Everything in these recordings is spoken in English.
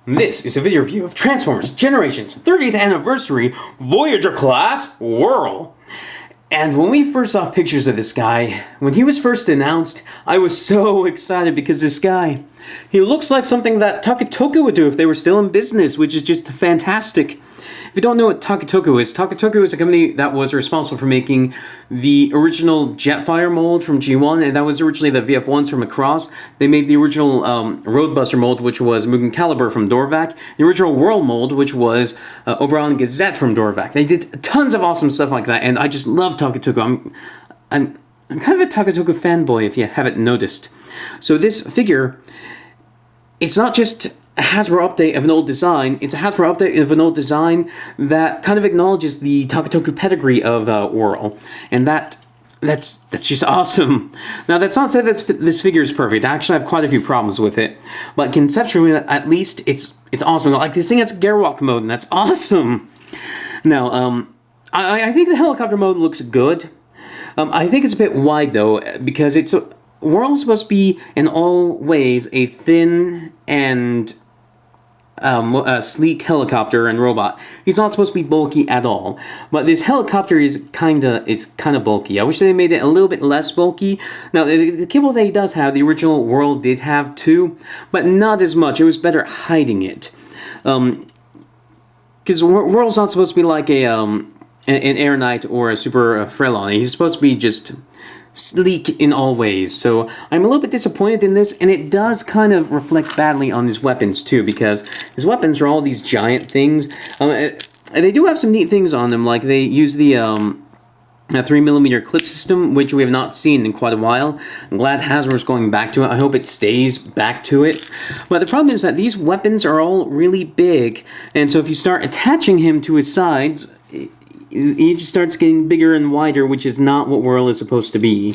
This is a video review of Transformers Generations 30th Anniversary Voyager Class Whirl. And when we first saw pictures of this guy, when he was first announced, I was so excited because this guy, he looks like something that Takatoku would do if they were still in business, which is just fantastic. If you don't know what Takatoku is a company that was responsible for making the original Jetfire mold from G1, and that was originally the VF1s from Macross. They made the original Roadbuster mold, which was Mugen Caliber from Dorvac, the original Whirl mold, which was Oberon Gazette from Dorvac. They did tons of awesome stuff like that, and I just love Takatoku. I'm kind of a Takatoku fanboy, if you haven't noticed. So this figure, it's not just a Hasbro update of an old design, it's a Hasbro update of an old design that kind of acknowledges the Takatoku pedigree of Whirl, and that's just awesome. Now, that's not to say that this figure is perfect. I actually have quite a few problems with it, but conceptually, at least, it's awesome. Like, this thing has Gwalk mode, and that's awesome. Now, I think the helicopter mode looks good. I think it's a bit wide, though, because Whirl's supposed to be, in all ways, a thin and a sleek helicopter and robot. He's not supposed to be bulky at all. But this helicopter is kind of bulky. I wish they made it a little bit less bulky. Now, the kibble that he does have, the original Whirl did have too, but not as much. It was better hiding it. Because Whirl's not supposed to be like an Air Knight or a Super Frelon. He's supposed to be just sleek in all ways, so I'm a little bit disappointed in this, and it does kind of reflect badly on his weapons too, because his weapons are all these giant things. They do have some neat things on them, like they use the 3mm clip system, which we have not seen in quite a while. I'm glad Hasbro's going back to it. I hope it stays back to it. But the problem is that these weapons are all really big, and so if you start attaching him to his sides, he just starts getting bigger and wider, which is not what Whirl is supposed to be.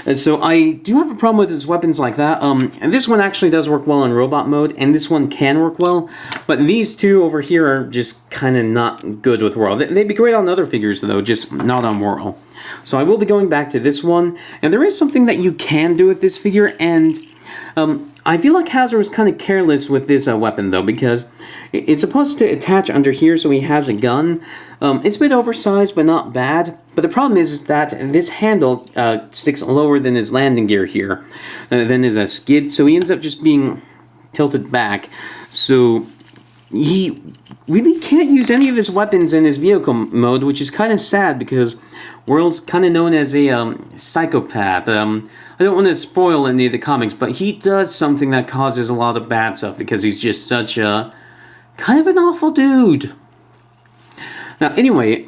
And so I do have a problem with his weapons like that. And this one actually does work well in robot mode, and this one can work well. But these two over here are just kind of not good with Whirl. They'd be great on other figures, though, just not on Whirl. So I will be going back to this one. And there is something that you can do with this figure, and I feel like Hasbro is kind of careless with this weapon, though, because it's supposed to attach under here so he has a gun. It's a bit oversized, but not bad. But the problem is that this handle sticks lower than his landing gear here, than his skid, so he ends up just being tilted back. So he really can't use any of his weapons in his vehicle mode, which is kind of sad, because Whirl's kind of known as a psychopath. I don't want to spoil any of the comics, but he does something that causes a lot of bad stuff, because he's just such a kind of an awful dude. Now, anyway,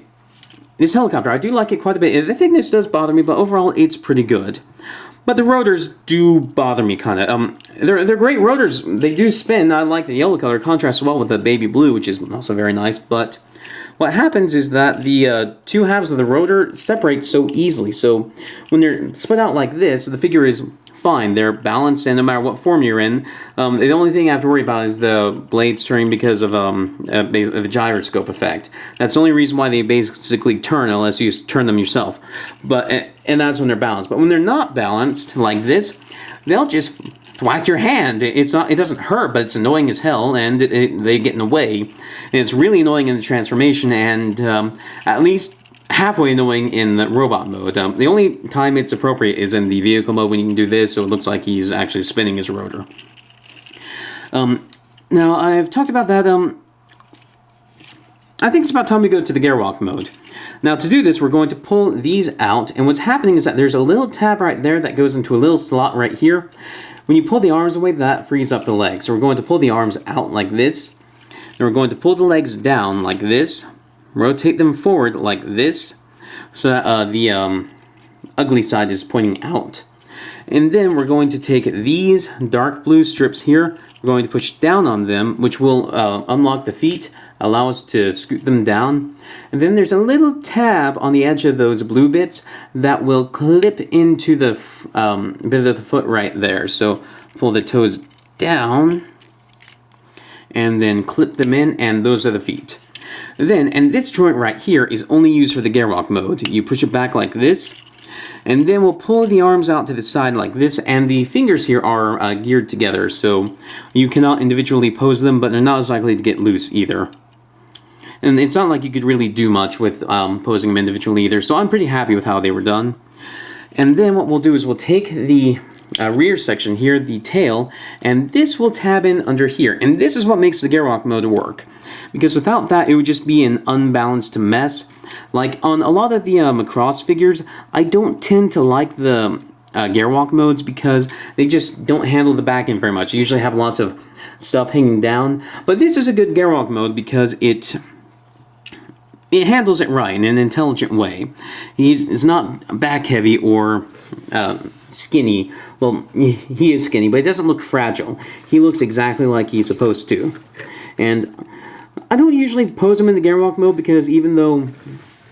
this helicopter, I do like it quite a bit. The thickness does bother me, but overall, it's pretty good. But the rotors do bother me, kind of. They're great rotors. They do spin. I like the yellow color. Contrasts well with the baby blue, which is also very nice. But what happens is that the two halves of the rotor separate so easily. So when they're split out like this, the figure is fine. They're balanced, and no matter what form you're in, the only thing I have to worry about is the blades turning because of the gyroscope effect. That's the only reason why they basically turn, unless you turn them yourself. And that's when they're balanced. But when they're not balanced, like this, they'll just whack your hand. It doesn't hurt, but it's annoying as hell, and they get in the way. And it's really annoying in the transformation, and at least halfway annoying in the robot mode. The only time it's appropriate is in the vehicle mode, when you can do this, so it looks like he's actually spinning his rotor. Now, I've talked about that. I think it's about time we go to the Gwalk mode. Now, to do this, we're going to pull these out, and what's happening is that there's a little tab right there that goes into a little slot right here. When you pull the arms away, that frees up the legs. So we're going to pull the arms out like this. Then we're going to pull the legs down like this. Rotate them forward like this, so that the ugly side is pointing out. And then we're going to take these dark blue strips here, we're going to push down on them, which will unlock the feet, allow us to scoot them down. And then there's a little tab on the edge of those blue bits that will clip into the bit of the foot right there. So pull the toes down, and then clip them in, and those are the feet. Then, and this joint right here is only used for the Gwalk mode. You push it back like this, And then we'll pull the arms out to the side like this, and the fingers here are geared together, so you cannot individually pose them, but they're not as likely to get loose either. And it's not like you could really do much with posing them individually either, so I'm pretty happy with how they were done. And then what we'll do is we'll take the rear section here, the tail, and this will tab in under here. And this is what makes the Gwalk mode work, because without that it would just be an unbalanced mess. Like on a lot of the Macross figures, I don't tend to like the Gwalk modes because they just don't handle the back end very much. They usually have lots of stuff hanging down, but this is a good Gwalk mode because it handles it right in an intelligent way. He's not back heavy or skinny. Well, he is skinny, but he doesn't look fragile. He looks exactly like he's supposed to. And I don't usually pose him in the Gwalk mode because even though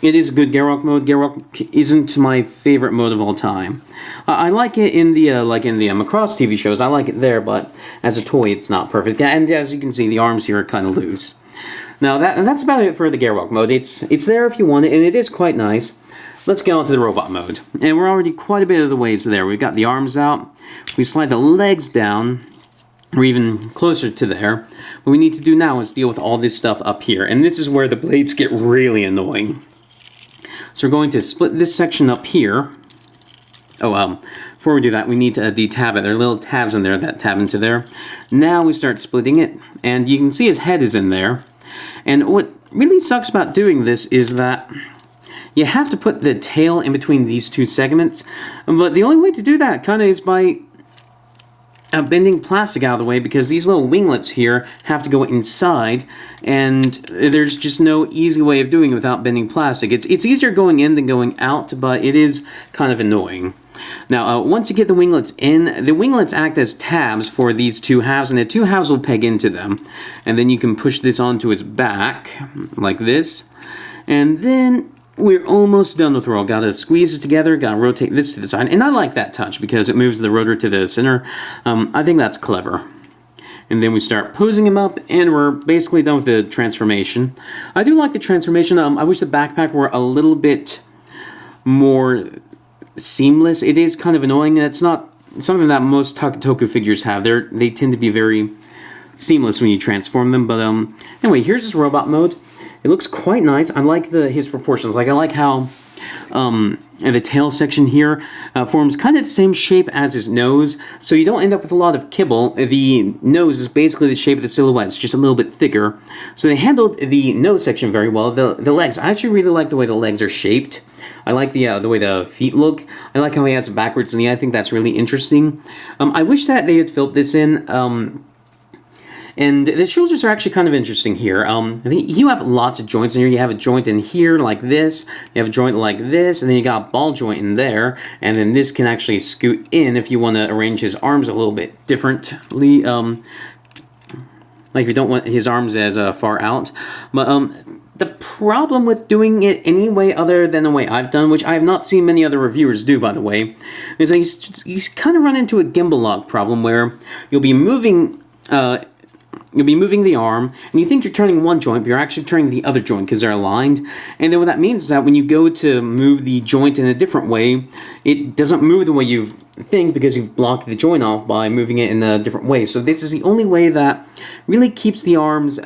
it is a good Gwalk mode, Gwalk isn't my favorite mode of all time. I like it in the Macross TV shows. I like it there, but as a toy, it's not perfect. And as you can see, the arms here are kind of loose. Now that's about it for the Gwalk mode. It's there if you want it, and it is quite nice. Let's get on to the robot mode. And we're already quite a bit of the ways there. We've got the arms out. We slide the legs down. We're even closer to there. What we need to do now is deal with all this stuff up here. And this is where the blades get really annoying. So we're going to split this section up here. Oh, before we do that, we need to detab it. There are little tabs in there that tab into there. Now we start splitting it. And you can see his head is in there. And what really sucks about doing this is that you have to put the tail in between these two segments, but the only way to do that kind of is by bending plastic out of the way, because these little winglets here have to go inside, and there's just no easy way of doing it without bending plastic. It's easier going in than going out, but it is kind of annoying. Now, once you get the winglets in, the winglets act as tabs for these two halves, and the two halves will peg into them. And then you can push this onto his back, like this. And then we're almost done with roll. Gotta squeeze it together, gotta rotate this to the side. And I like that touch because it moves the rotor to the center. I think that's clever. And then we start posing him up, and we're basically done with the transformation. I do like the transformation. I wish the backpack were a little bit more seamless. It is kind of annoying, and it's not something that most Takatoku figures have. They tend to be very seamless when you transform them. But anyway, here's his robot mode. It looks quite nice. I like his proportions. Like, I like how the tail section here forms kind of the same shape as his nose, so you don't end up with a lot of kibble. The nose is basically the shape of the silhouette. It's just a little bit thicker. So they handled the nose section very well. The legs, I actually really like the way the legs are shaped. I like the way the feet look. I like how he has a backwards knee. I think that's really interesting. I wish that they had filled this in. And the shoulders are actually kind of interesting here. I think you have lots of joints in here. You have a joint in here like this. You have a joint like this, and then you got a ball joint in there. And then this can actually scoot in if you want to arrange his arms a little bit differently. Like if you don't want his arms as far out. But the problem with doing it any way other than the way I've done, which I have not seen many other reviewers do, by the way, is that you kind of run into a gimbal lock problem where you'll be moving the arm, and you think you're turning one joint, but you're actually turning the other joint because they're aligned. And then what that means is that when you go to move the joint in a different way, it doesn't move the way you think because you've blocked the joint off by moving it in a different way. So this is the only way that really keeps the arms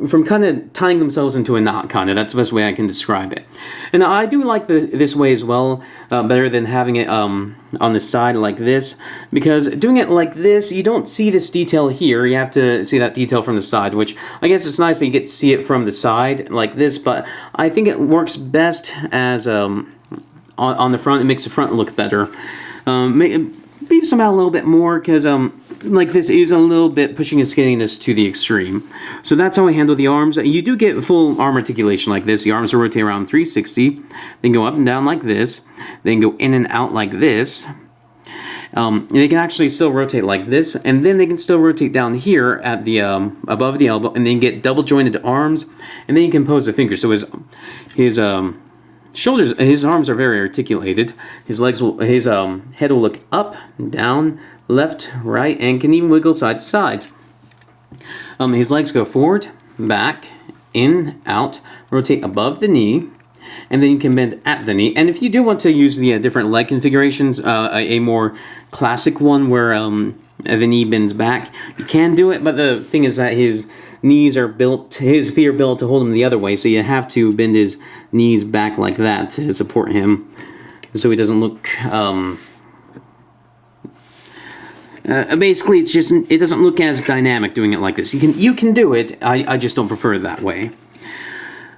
from kind of tying themselves into a knot, kind of. That's the best way I can describe it. And I do like this way as well, better than having it on the side like this, because doing it like this, you don't see this detail here. You have to see that detail from the side, which I guess it's nice that you get to see it from the side like this, but I think it works best as on the front. It makes the front look better. Beefs them out a little bit more, because like this is a little bit pushing his skinniness to the extreme. So that's how I handle the arms. You do get full arm articulation like this. The arms will rotate around 360, then go up and down like this, then go in and out like this. They can actually still rotate like this, and then they can still rotate down here at the above the elbow, and then get double jointed arms, and then you can pose the fingers. So his shoulders, his arms are very articulated. His head will look up, down, left, right, and can even wiggle side to side. His legs go forward, back, in, out, rotate above the knee, and then you can bend at the knee. And if you do want to use the different leg configurations, a more classic one where the knee bends back, you can do it, but the thing is that his knees are built, his feet are built to hold him the other way, so you have to bend his knees back like that to support him, so he doesn't look, basically it doesn't look as dynamic doing it like this. You can do it, I just don't prefer it that way.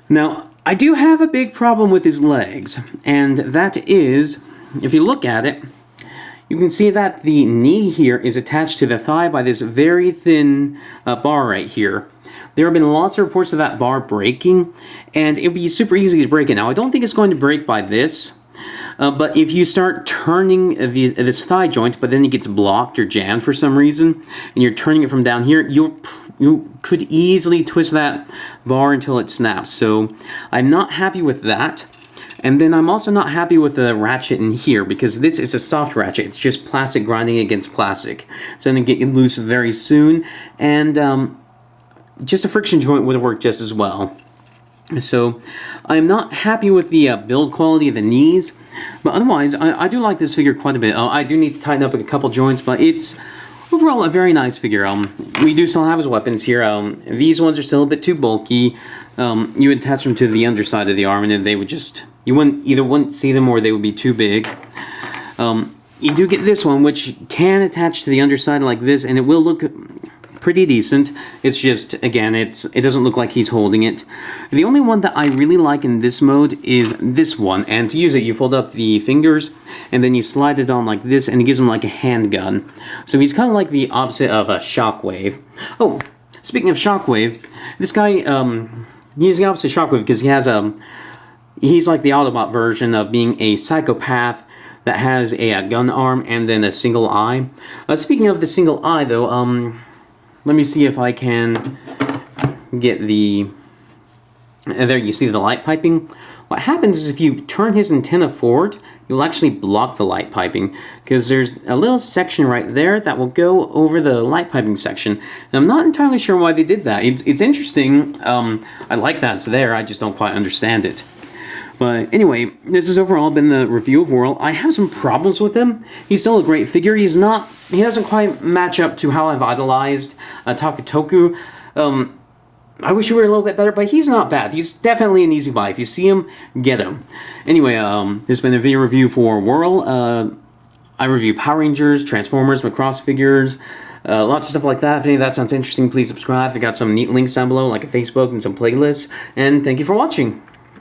Now, I do have a big problem with his legs, and that is, if you look at it, you can see that the knee here is attached to the thigh by this very thin bar right here. There have been lots of reports of that bar breaking, and it would be super easy to break it. Now, I don't think it's going to break by this, but if you start turning this thigh joint, but then it gets blocked or jammed for some reason, and you're turning it from down here, you could easily twist that bar until it snaps. So I'm not happy with that. And then I'm also not happy with the ratchet in here, because this is a soft ratchet. It's just plastic grinding against plastic. It's going to get loose very soon, and just a friction joint would have worked just as well. So I'm not happy with the build quality of the knees, but otherwise I do like this figure quite a bit. I do need to tighten up a couple joints, but it's overall a very nice figure. We do still have his weapons here. These ones are still a bit too bulky. You would attach them to the underside of the arm, and then they would just, you wouldn't see them, or they would be too big. You do get this one, which can attach to the underside like this, and it will look pretty decent. It's just, again, it doesn't look like he's holding it. The only one that I really like in this mode is this one, and to use it, you fold up the fingers, and then you slide it on like this, and it gives him like a handgun. So he's kind of like the opposite of a Shockwave. Oh, speaking of Shockwave, this guy, he's the opposite of Shockwave because he has he's like the Autobot version of being a psychopath that has a gun arm and then a single eye. Speaking of the single eye, though, let me see if I can get the... there you see the light piping. What happens is if you turn his antenna forward, you'll actually block the light piping, because there's a little section right there that will go over the light piping section. And I'm not entirely sure why they did that. It's interesting. I like that it's there, I just don't quite understand it. But anyway, this has overall been the review of Whirl. I have some problems with him. He's still a great figure. He doesn't quite match up to how I've idolized Takatoku. I wish he were a little bit better, but he's not bad. He's definitely an easy buy. If you see him, get him. Anyway, this has been a video review for Whirl. I review Power Rangers, Transformers, Macross figures, lots of stuff like that. If any of that sounds interesting, please subscribe. I got some neat links down below, like a Facebook and some playlists. And thank you for watching.